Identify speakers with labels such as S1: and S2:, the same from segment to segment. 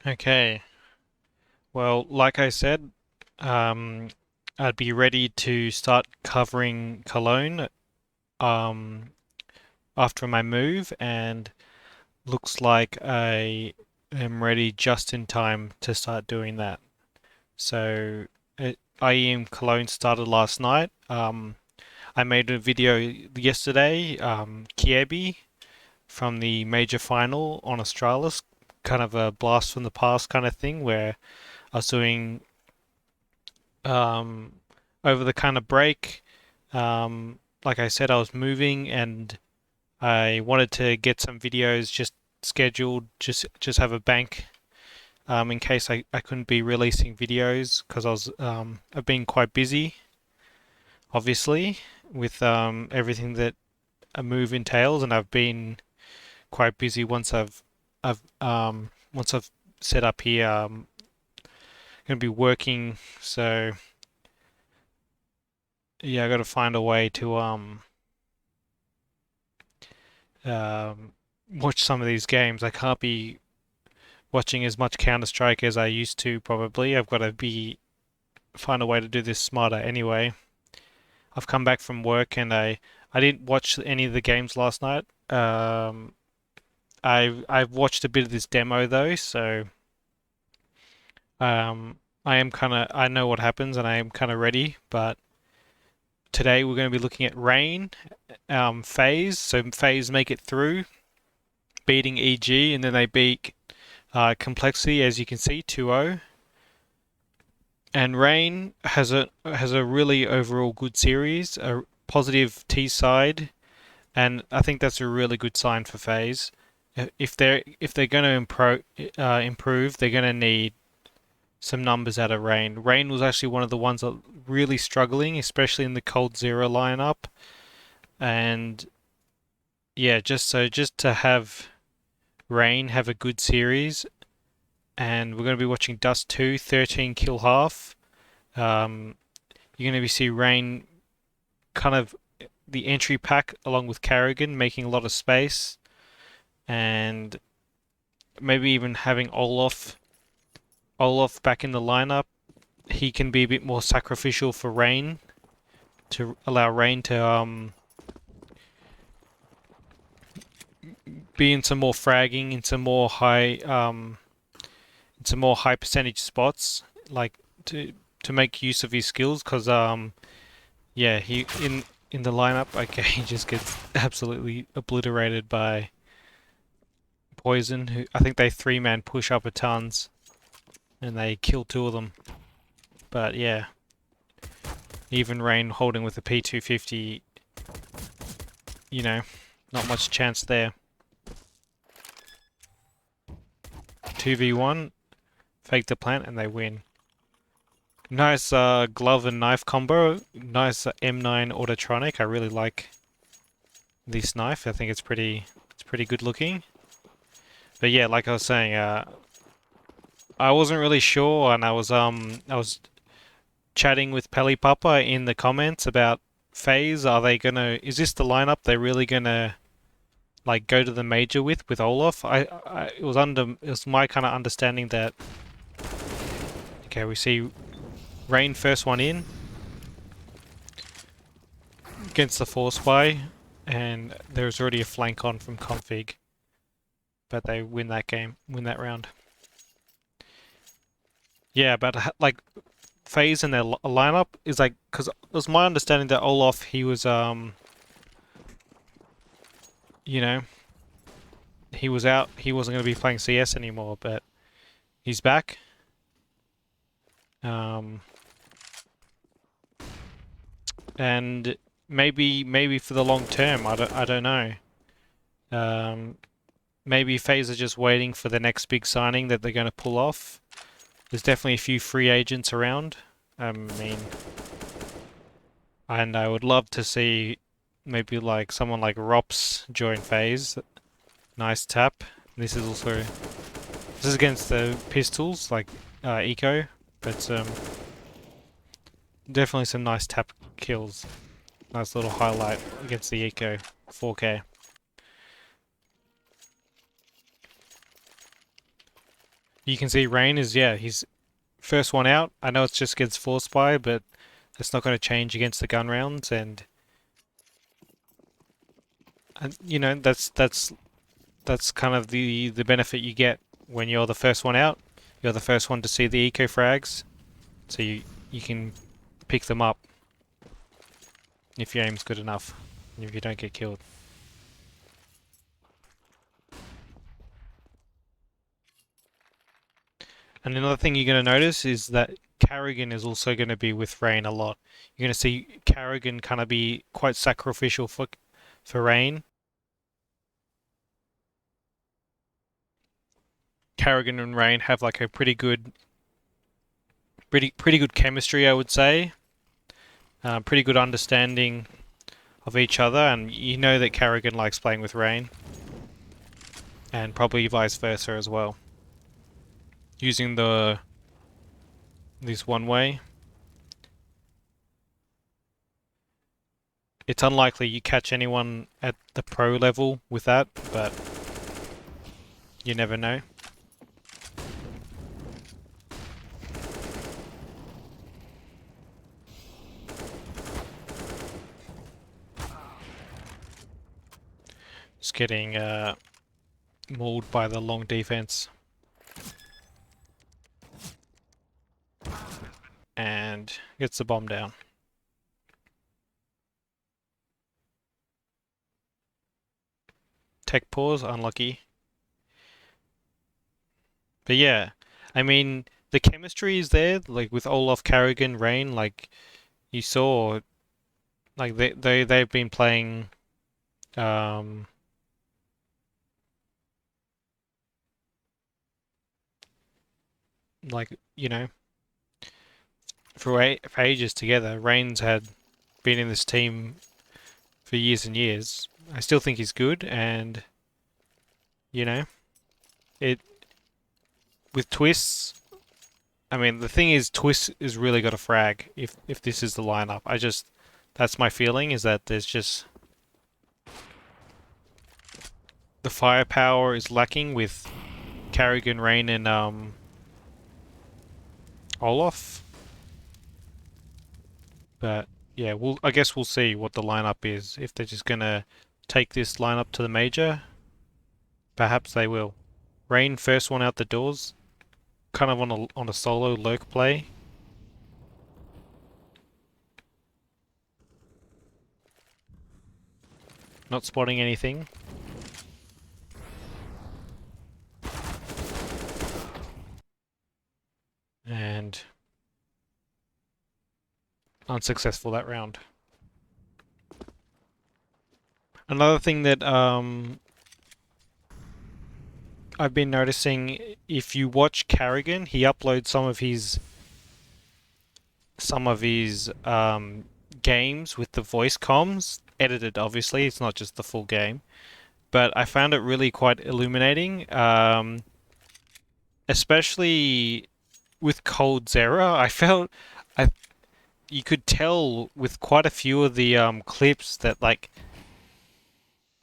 S1: Okay. Well, like I said, um, I'd be ready to start covering Cologne um, after my move, and looks like I am ready just in time to start doing that. So, IEM Cologne started last night. I made a video yesterday, Kiebi from the major final on Australis, kind of a blast from the past kind of thing, where I was doing um, over the kind of break. Like I said, I was moving and I wanted to get some videos just scheduled, just have a bank in case I couldn't be releasing videos because I've been quite busy, obviously, with everything that a move entails, and I've been quite busy once I've set up here. Going to be working, so yeah, I got to find a way to um, watch some of these games. I can't be watching as much Counter-Strike as I used to, probably. I've got to be find a way to do this smarter anyway. I've come back from work and I didn't watch any of the games last night. I've watched a bit of this demo though, so I know what happens and I am kind of ready. But today we're going to be looking at Rain, FaZe. So FaZe make it through, beating EG, and then they beat Complexity, as you can see, 2-0. And Rain has a really overall good series, a positive T side, and I think that's a really good sign for FaZe. If they're going to improve, they're going to need some numbers out of Rain. Rain was actually one of the ones that really struggling, especially in the Cold Zero lineup. And yeah, just to have Rain have a good series, and we're going to be watching Dust 2, 13 kill half. Um, you're going to be see Rain kind of the entry pack along with Carrigan making a lot of space, and maybe even having Olaf back in the lineup. He can be a bit more sacrificial for Rain to allow Rain to be in some more fragging, into more high percentage spots, like to make use of his skills. Because yeah, he in the lineup, okay, he just gets absolutely obliterated by Poison. Who I think they three-man push up a tons and they kill two of them. But yeah, even Rain holding with the P250, you know, not much chance there. 2v1, fake the plant, and they win. Nice glove and knife combo. Nice M9 Autotronic. I really like this knife. I think it's pretty good looking. But yeah, like I was saying, I wasn't really sure, and I was chatting with Pelly Papa in the comments about FaZe. Is this the lineup they're really gonna like go to the major with Olaf? It was my kind of understanding that. Okay, we see Rain first one in against the Force Spy, and there's already a flank on from Config, but they win that round. Yeah, but like FaZe in their lineup is like, because it was my understanding that Olaf, he was you know, he was out, he wasn't going to be playing CS anymore, but he's back. Um, and maybe for the long term, I don't know. Um, maybe FaZe are just waiting for the next big signing that they're going to pull off. There's definitely a few free agents around. I mean, and I would love to see maybe like someone like Rops join FaZe. Nice tap. This is against the pistols like Eco, but definitely some nice tap kills. Nice little highlight against the Eco 4K. You can see Rain is, yeah, he's first one out. I know it's just against Force Spy, but it's not going to change against the gun rounds, and you know that's kind of the benefit you get when you're the first one out. You're the first one to see the eco frags, so you can pick them up if your aim's good enough, and if you don't get killed. And another thing you're going to notice is that Carrigan is also going to be with Rain a lot. You're going to see Carrigan kind of be quite sacrificial for Rain. Carrigan and Rain have like a pretty good chemistry, I would say. Pretty good understanding of each other, and you know that Carrigan likes playing with Rain, and probably vice versa as well. Using this one way, it's unlikely you catch anyone at the pro level with that, but you never know. Just getting mauled by the long defense. And gets the bomb down. Tech pause, unlucky. But yeah, I mean, the chemistry is there, like with Olaf, Carrigan, Rain, like you saw, like they've been playing um like, you know, for ages together. Rain's had been in this team for years and years. I still think he's good, and you know, it with twists. I mean, the thing is, Twist is really got a frag if this is the lineup. That's my feeling, is that there's just the firepower is lacking with Carrigan, Rain, and Olaf. But yeah, I guess we'll see what the lineup is. If they're just gonna take this lineup to the major, perhaps they will. Rain first one out the doors, kind of on a solo lurk play. Not spotting anything. And unsuccessful that round. Another thing that I've been noticing, if you watch Carrigan, he uploads some of his games with the voice comms, edited obviously, it's not just the full game. But I found it really quite illuminating, especially with Cold Zera. I you could tell with quite a few of the clips that like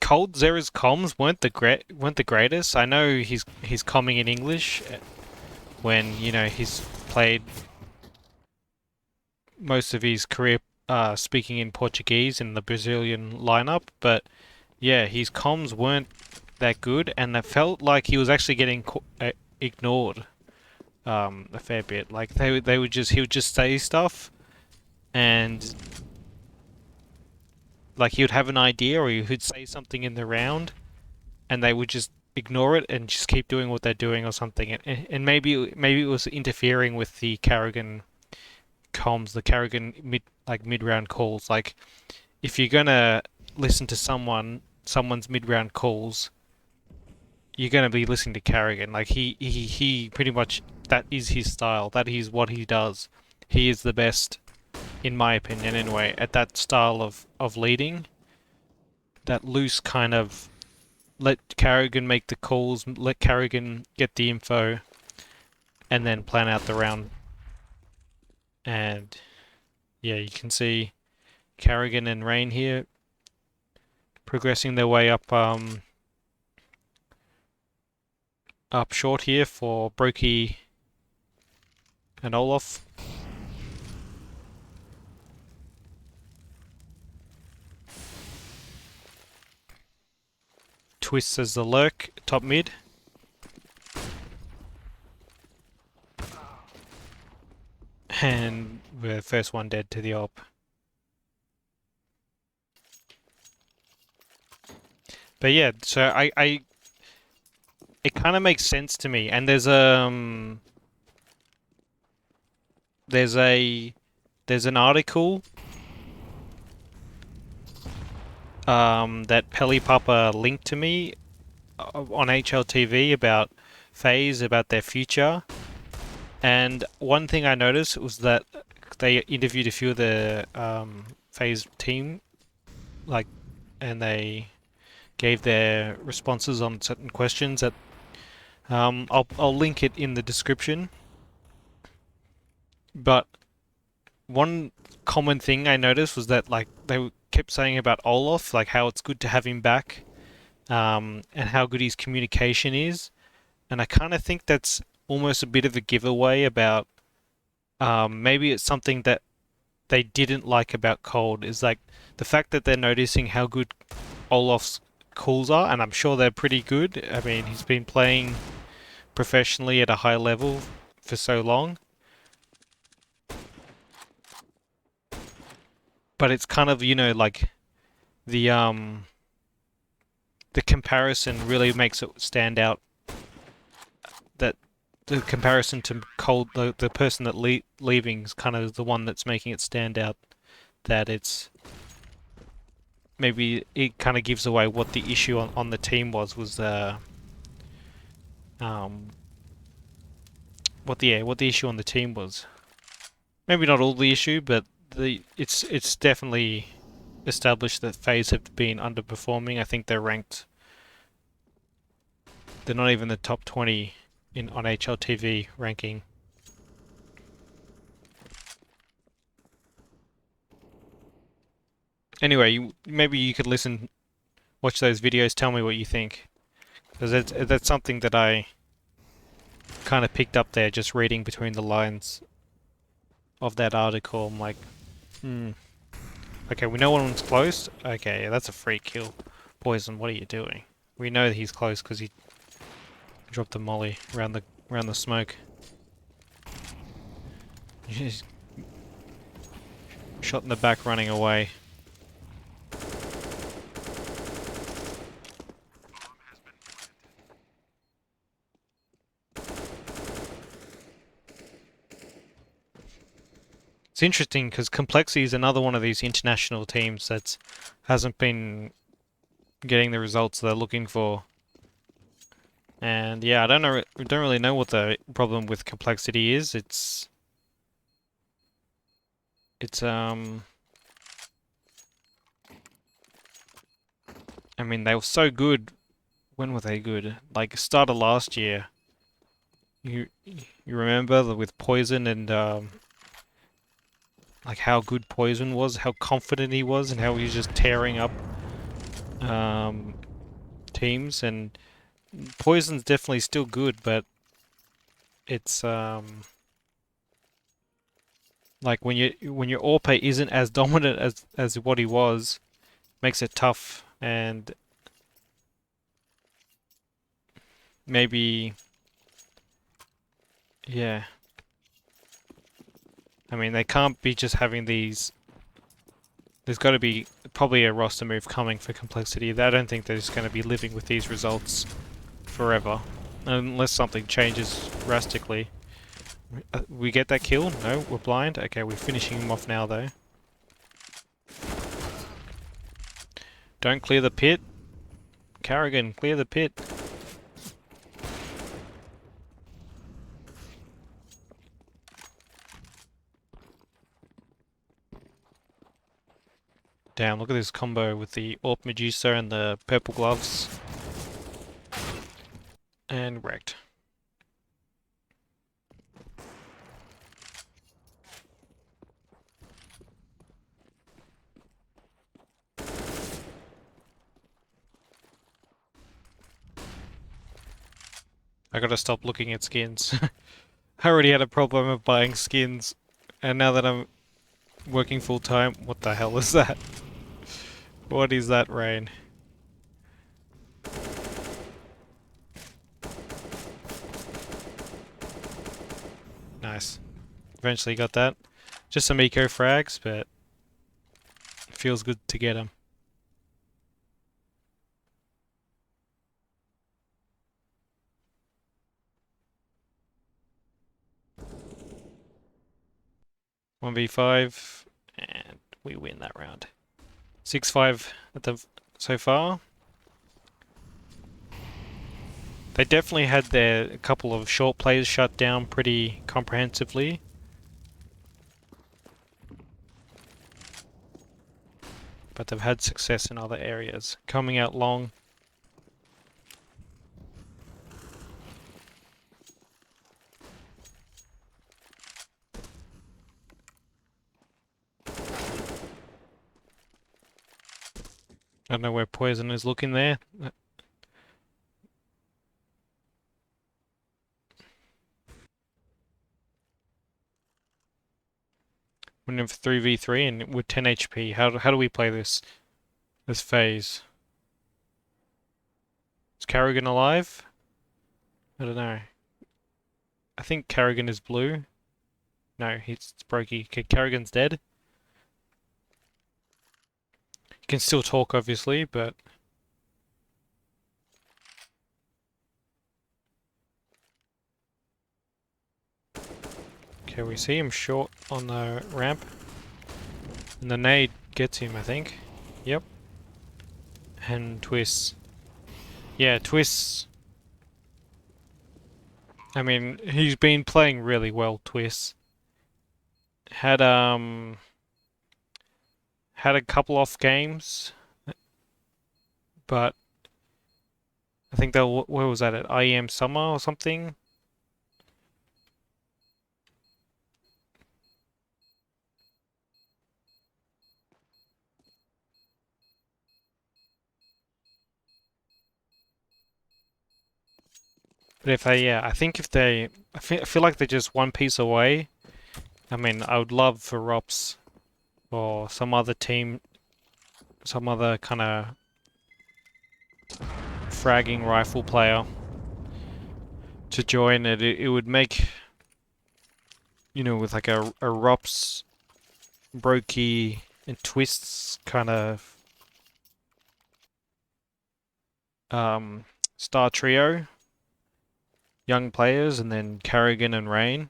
S1: Cold Zera's comms weren't the greatest. I know he's comming in English when, you know, he's played most of his career speaking in Portuguese in the Brazilian lineup, but yeah, his comms weren't that good, and it felt like he was actually getting ignored a fair bit. Like they would just he would just say stuff, and like he would have an idea or he would say something in the round, and they would just ignore it and just keep doing what they're doing or something. And maybe it was interfering with the Carrigan comms, the Carrigan mid round calls. Like if you're gonna listen to someone's mid round calls, you're gonna be listening to Carrigan. Like he pretty much, that is his style. That is what he does. He is the best, in my opinion, anyway, at that style of leading. That loose kind of let Carrigan make the calls, let Carrigan get the info, and then plan out the round. And yeah, you can see Carrigan and Rain here progressing their way up up short here for Brokey and Olaf. Twists as the lurk, top mid. And we're first one dead to the op. But yeah, so it kind of makes sense to me. And there's an article that Pelly Papa linked to me on HLTV about FaZe, about their future. And one thing I noticed was that they interviewed a few of the FaZe team, like, and they gave their responses on certain questions that I'll link it in the description. But one common thing I noticed was that like they kept saying about Olaf, like how it's good to have him back, and how good his communication is. And I kind of think that's almost a bit of a giveaway about maybe it's something that they didn't like about Cold is like the fact that they're noticing how good Olaf's calls are, and I'm sure they're pretty good. I mean, he's been playing professionally at a high level for so long. But it's kind of, like the the comparison really makes it stand out, that the comparison to Cold, the person that leaving is kind of the one that's making it stand out, that it's maybe it kind of gives away what the issue on the team was um what the issue on the team was. Maybe not all the issue, but it's definitely established that FaZe have been underperforming. I think they're not even the top 20 on HLTV ranking. Anyway, maybe you could watch those videos, tell me what you think, because that's something that I kind of picked up there just reading between the lines of that article. I'm like, okay, we know one's close. Okay, that's a free kill. Poison, what are you doing? We know that he's close because he dropped the molly around the smoke. He's shot in the back, running away. It's interesting because Complexity is another one of these international teams that hasn't been getting the results they're looking for. And yeah, I don't really know what the problem with Complexity is. It's I mean, they were so good. When were they good? Like start of last year. You remember with Poison and like how good Poison was, how confident he was, and how he was just tearing up teams. And Poison's definitely still good, but it's like when your Orpe isn't as dominant as what he was, makes it tough. And maybe, yeah. I mean, they can't be just having these. There's got to be probably a roster move coming for Complexity. I don't think they're just going to be living with these results forever, unless something changes drastically. We get that kill? No, we're blind. Okay, we're finishing him off now, though. Don't clear the pit. Carrigan, clear the pit. Damn, look at this combo with the Orp Medusa and the purple gloves. And wrecked. I gotta stop looking at skins. I already had a problem of buying skins, and now that I'm working full time, what the hell is that? What is that, Rain? Nice. Eventually got that. Just some eco frags, but it feels good to get them. One v5, and we win that round. 6-5 at the so far. They definitely had their couple of short plays shut down pretty comprehensively. But they've had success in other areas. Coming out long. I don't know where Poison is looking there. Winning for 3v3 and with 10 HP. How do we play this phase? Is Carrigan alive? I don't know. I think Carrigan is blue. No, it's Brokey. Okay, Carrigan's dead. You can still talk, obviously, but... Okay, we see him short on the ramp. And the nade gets him, I think. Yep. And twists. Yeah, twists. I mean, he's been playing really well, twists. Had a couple off games, but I think that where was that at IEM Summer or something? But if they, yeah, I think if they, I feel like they're just one piece away. I mean, I would love for Rops or some other team, some other kind of fragging rifle player to join it. It would make, you know, with like a Rops, Brokey, and Twists kind of star trio, young players, and then Carrigan and Rain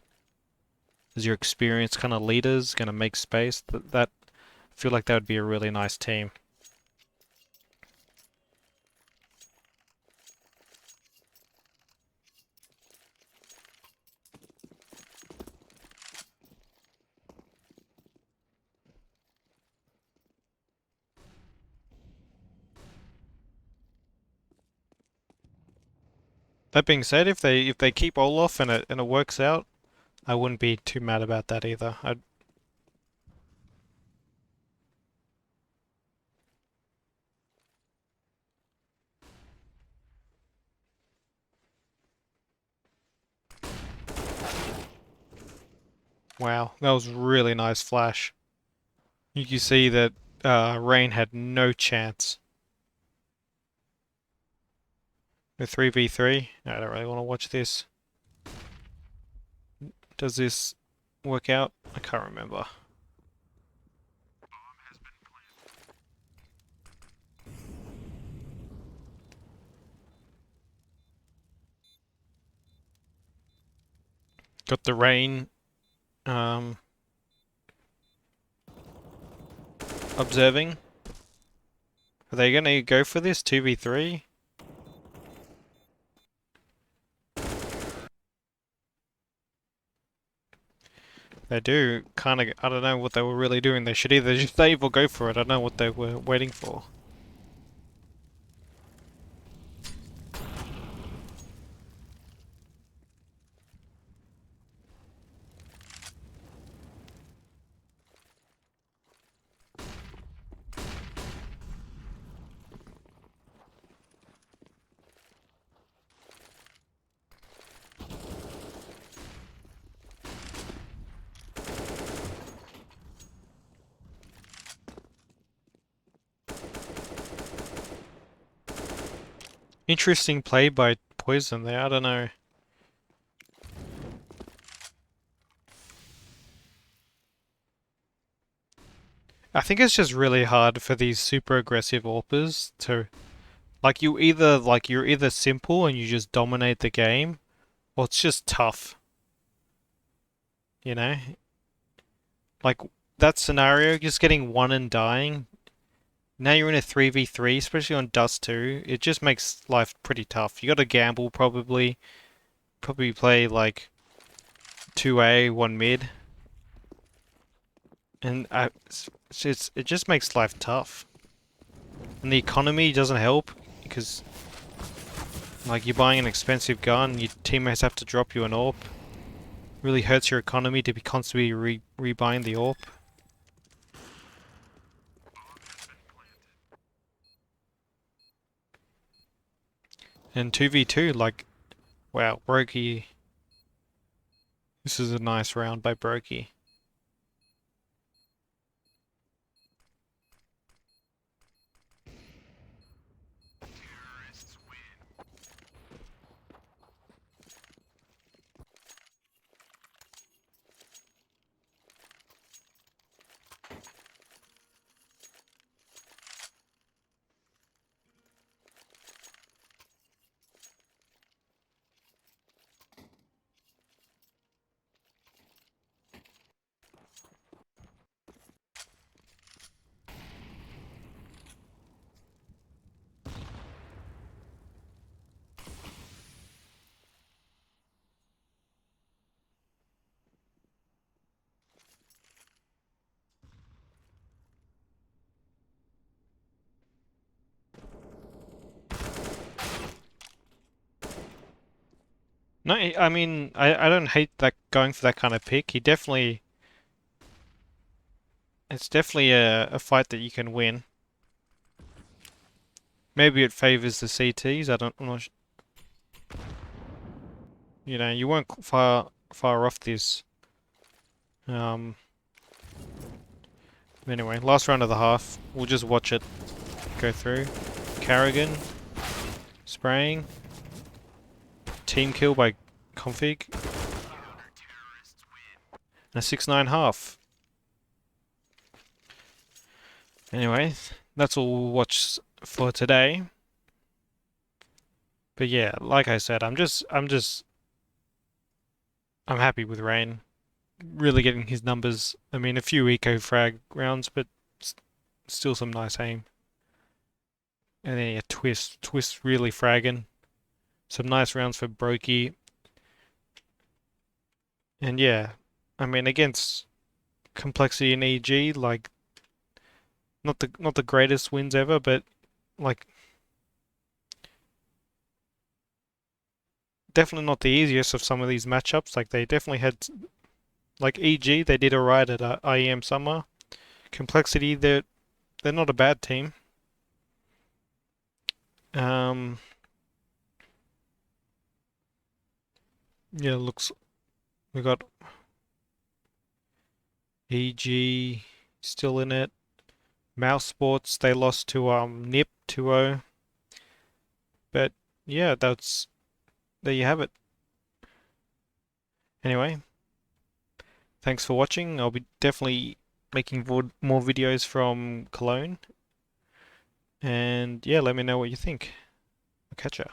S1: as your experienced kind of leaders, going to make space. That I feel like that would be a really nice team. That being said, if they keep Olaf and it works out, I wouldn't be too mad about that either. I'd Wow, that was really nice flash. You can see that Rain had no chance. The 3v3. I don't really want to watch this. Does this work out? I can't remember. Got the Rain observing. Are they going to go for this 2v3? They do kind of, I don't know what they were really doing. They should either just save or go for it. I don't know what they were waiting for. Interesting play by Poison there. I don't know. I think it's just really hard for these super aggressive AWPers to you're either simple and you just dominate the game, or it's just tough. You know? Like that scenario, just getting one and dying. Now you're in a 3v3, especially on Dust 2. It just makes life pretty tough. You gotta gamble probably. Probably play like 2A, 1 mid. And it just makes life tough. And the economy doesn't help because like you're buying an expensive gun, your teammates have to drop you an AWP. Really hurts your economy to be constantly rebuying the AWP. And 2v2, like, wow, Brokey. This is a nice round by Brokey. No, I mean, I don't hate that going for that kind of pick. It's definitely a fight that you can win. Maybe it favors the CTs. I'm not, you know, you weren't far off this. Um, anyway, last round of the half. We'll just watch it go through. Carrigan spraying. Team kill by Config. And a 6-9 half. Anyway, that's all we'll watch for today. But yeah, like I said, I'm happy with Rain. Really getting his numbers. I mean, a few eco frag rounds, but still some nice aim. And then yeah, Twist really fragging. Some nice rounds for Brokey. And yeah, I mean against Complexity and EG, like not the greatest wins ever, but like definitely not the easiest of some of these matchups. Like they definitely had like EG, they did alright at IEM Summer. Complexity, they're not a bad team. Um, yeah, looks we got EG still in it. Mouse Sports, they lost to NIP 2-0. But yeah, there you have it. Anyway, thanks for watching. I'll be definitely making more videos from Cologne. And yeah, let me know what you think. I'll catch ya.